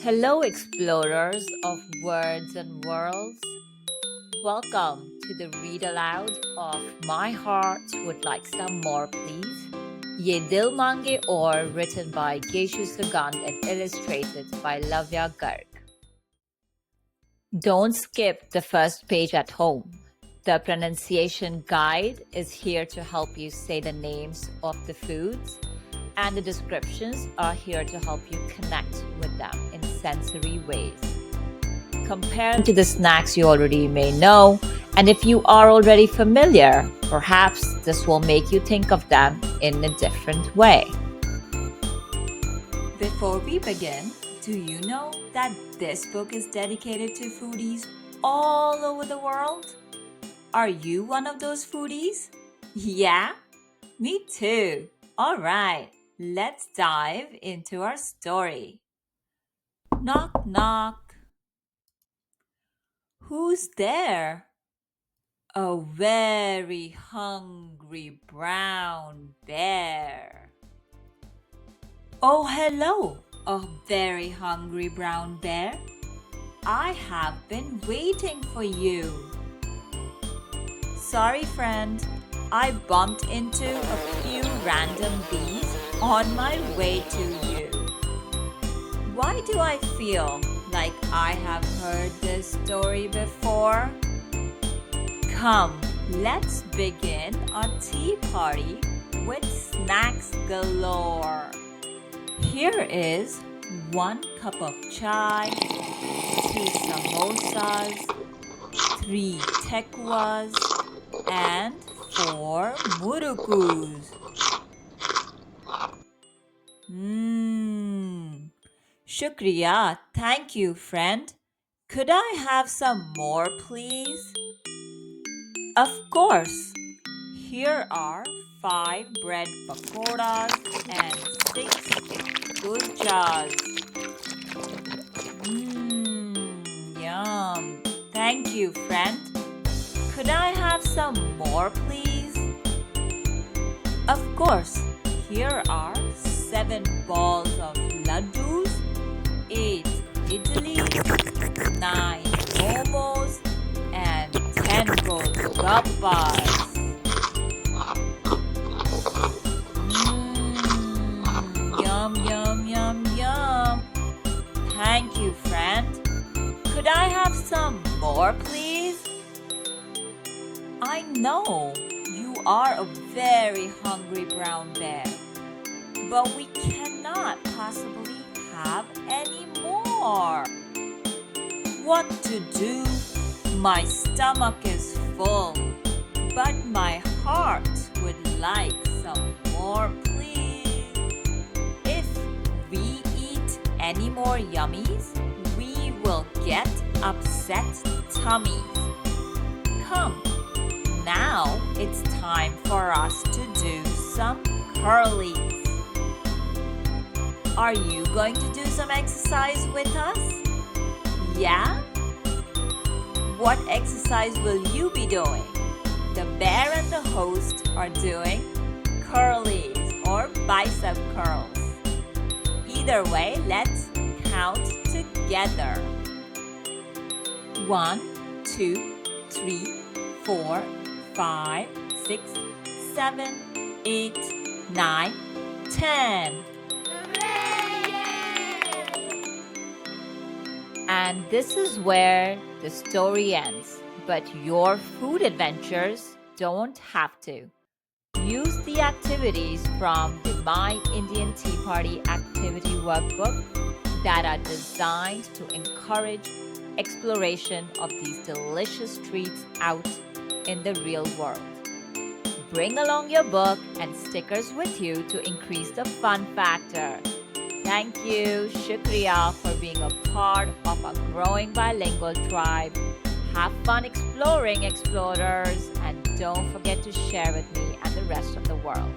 Hello, explorers of words and worlds. Welcome to the read aloud of My Heart Would Like Some More, Please. Ye Dil Mange Aur, written by Geshu Sugandh and illustrated by Lovyaa Garg. Don't skip the first page at home. The pronunciation guide is here to help you say the names of the foods, and the descriptions are here to help you connect with them in sensory ways. Compare to the snacks you already may know, and if you are already familiar, perhaps this will make you think of them in a different way. Before we begin, do you know that this book is dedicated to foodies all over the world? Are you one of those foodies? Yeah? Me too. All right, let's dive into our story. Knock, knock. Who's there? A very hungry brown bear. Oh, hello, a very hungry brown bear. I have been waiting for you. Sorry, friend. I bumped into a few random bees on my way to you. Why do I feel like I have heard this story before? Come, let's begin a tea party with snacks galore. Here is 1 cup of chai, 2 samosas, 3 tekwas, and 4 murukus. Shukriya, thank you, friend. Could I have some more, please? Of course. Here are 5 bread pakoras and 6 kulchas. Yum. Thank you, friend. Could I have some more, please? Of course. Here are 7 balls of laddus, 8 idlis, 9 momos, and 10 golgappas. Yum, yum, yum, yum. Thank you, friend. Could I have some more, please? I know you are a very hungry brown bear, but we cannot possibly have any more. What to do? My stomach is full, but my heart would like some more, please. If we eat any more yummies, we will get upset tummies. Come, now it's time for us to do some curlies. Are you going to do some exercise with us? Yeah? What exercise will you be doing? The bear and the host are doing curlies or bicep curls. Either way, let's count together. 1, 2, 3, 4, 5, 6, 7, 8, 9, 10. And this is where the story ends, but your food adventures don't have to. Use the activities from the My Indian Tea Party activity workbook that are designed to encourage exploration of these delicious treats out in the real world. Bring along your book and stickers with you to increase the fun factor. Thank you, Shukriya, for being a part of a growing bilingual tribe. Have fun exploring, explorers, and don't forget to share with me and the rest of the world.